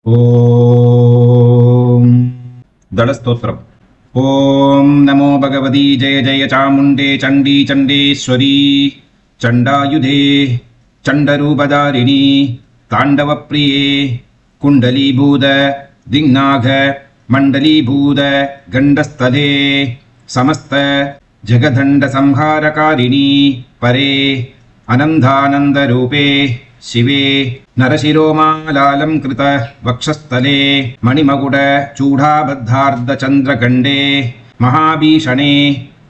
ॐ दलस्तोत्रम्। ॐ नमो भगवती जय जय चामुण्डे चण्डी चण्डेश्वरी चण्डायुधे चण्डरूपधारिणी ताण्डवप्रिये कुण्डलीभूत दिङ्नाग मण्डलीभूत गण्डस्थले समस्त जगदण्डसंहारकारिणी परे अनन्दानन्दरूपे शिवे नरशिरोमालालङ्कृत वक्षस्थले मणिमकुट चूडाबद्धार्धचन्द्रगण्डे महाभीषणे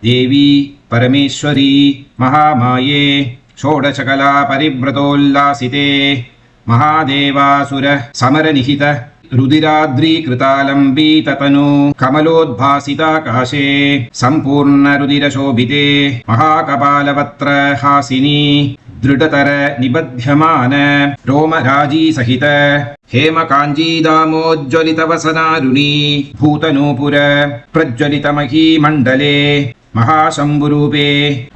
देवी परमेश्वरी महामाये षोडशकला परिव्रतोल्लासिते महादेवासुर समरनिहित रुदिराद्रीकृतालम्बीततनु कमलोद्भासिताकाशे सम्पूर्णरुदिरशोभिते महाकपालवत्र हासिनी दृढतर निबध्यमान रोमराजी सहित हेमकाञ्जीदामोज्ज्वलितवसनारुणी भूतनूपुर प्रज्वलितमहीमण्डले महाशम्भुरूपे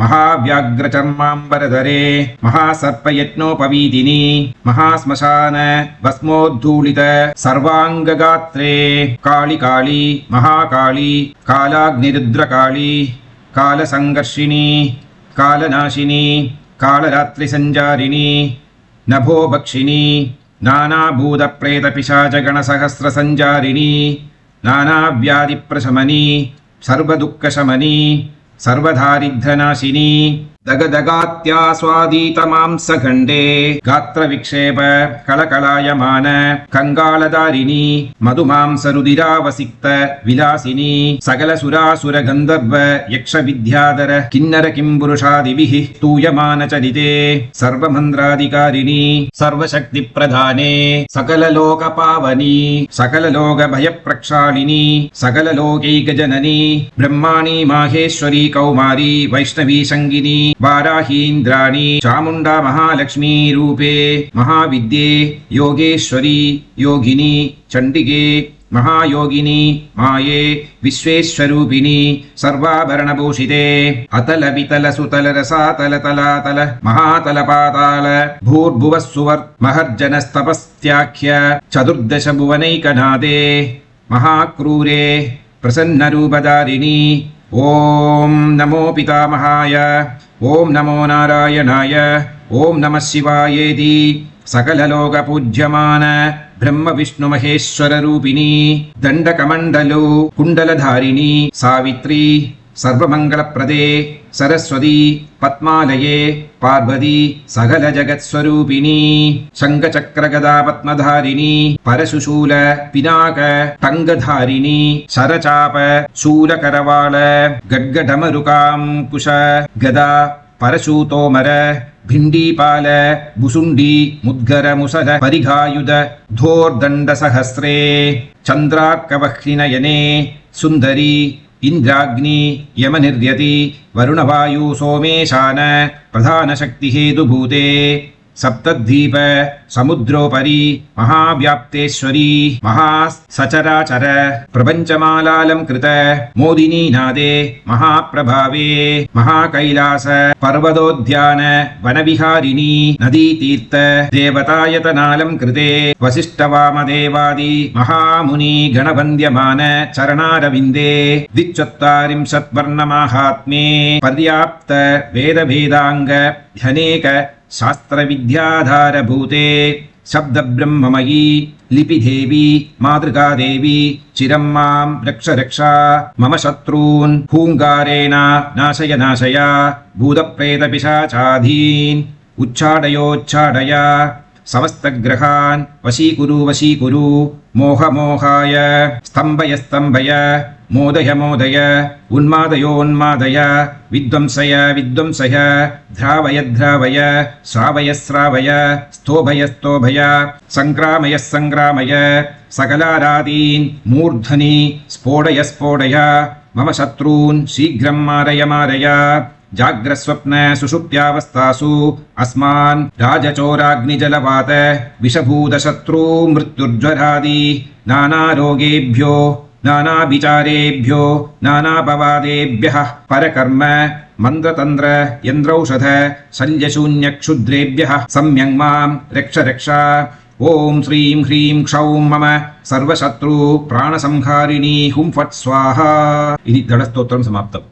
महाव्याघ्रचर्माम्बरधरे महासर्पयज्ञोपवीतिनि महाश्मशान भस्मोद्धूलित सर्वाङ्गगात्रे काळि काळि महाकाळि कालाग्निरुद्रकाळि कालसङ्घर्षिणी कालनाशिनी कालरात्रिसञ्चारिणी नभोभक्षिणी नानाभूतप्रेतपिशाचगणसहस्रसञ्चारिणी नानाव्याधिप्रशमनी सर्वदुःखशमनी सर्वदारिद्र्यनाशिनी दगदगात्यास्वादितमांसखण्डे गात्रविक्षेप कलकलायमान कङ्गालधारिणी मधुमांसरुदिरावसिक्त विलासिनी सकलसुरासुरगन्धर्व यक्षविद्याधर किन्नर किंपुरुषादिभिः स्तूयमानचरिते सर्वमन्त्राधिकारिणी सर्वशक्तिप्रधाने सकललोकपावनी सकललोकभयप्रक्षालिनी सकललोकैकजननी ब्रह्माणी माहेश्वरी कौमारी वैष्णवी संगिनी वाराहीन्द्राणी चामुण्डा महालक्ष्मी रूपे महाविद्ये योगेश्वरी योगिनी चण्डिके महायोगिनी माये विश्वेश्वरूपिणी सर्वाभरणभूषिते अतल वितल सुतल रसातल तलातल महातल पाताल भूर्भुवः सुवर् महर्जनस्तपस्त्याख्य चतुर्दश भुवनैकनादे महाक्रूरे प्रसन्नरूपधारिणी ॐ नमो पितामहाय ॐ नमो नारायणाय ॐ नमः शिवायेति सकललोकपूज्यमान ब्रह्म विष्णु महेश्वर रूपिणी दण्डकमण्डलो कुण्डलधारिणी सावित्री सर्वमङ्गलप्रदे सरस्वती पद्मालये पार्वती सकलजगत्स्वरूपिणी शङ्खचक्रगदा पद्मधारिणी परशुशूल पिनाक टङ्गधारिणी शरचाप शूलकरवाल गड्गडमरुकाङ्कुश गदा परशुतोमर भिण्डीपाल भुसुण्डी मुद्गर मुसल परिघायुध धोर्दण्डसहस्रे चन्द्रार्कवह्निनयने सुन्दरी इंद्राग्नि यमनिर्यति वरुणवायु सोमेशान प्रधानशक्तिहेतुभूते सप्तद्वीप समुद्रोपरि महाव्याप्तेश्वरी महासचराचर प्रपञ्चमालालङ्कृत मोदिनी नादे महाप्रभावे महाकैलास पर्वतोद्यान वनविहारिणी नदीतीर्थ देवतायतनालङ्कृते वसिष्ठवामदेवादि महामुनि गणवन्द्यमान चरणारविन्दे द्विचत्वारिंशत्वर्णमाहात्म्ये पर्याप्त वेदभेदाङ्ग ध्यनेक शास्त्रविद्याधारभूते शब्दब्रह्ममयी लिपिदेवी मातृकादेवी चिरं मां रक्ष रक्षा मम शत्रून् हूङ्कारेण नाशय नाशय भूतप्रेतपिशाचाधीन् उच्चाटयोच्चाटय समस्तग्रहान् वशीकुरु वशीकुरु मोहमोहाय स्तम्भय स्तम्भय मोदय मोदय उन्मादयोन्मादय विध्वंसय विध्वंसय ध्रावय ध्रावय श्रावय श्रावय स्तोभय स्तोभय संक्रामय संक्रामय सकलारादीन् मूर्धनि स्फोटय स्फोटय मम शत्रून् शीघ्रं मारय मारय जाग्रस्वप्न सुषुप्त्यावस्थासु अस्मान् राजचोराग्निजलवात विषभूतशत्रू मृत्युर्ज्वरादि नानारोगेभ्यो नानाविचारेभ्यो नानापवादेभ्यः परकर्म मंत्रतंत्र यंत्रौषध शल्यशून्यक्षुद्रेभ्यः सम्यङ् मां रक्ष रक्षा ఓం శ్రీం హ్రీం క్షౌం మమ సర్వశత్రు ప్రాణసంహారిణీ హుం ఫట్ స్వాహా. ఇది దళస్తోత్రం సమాప్తం.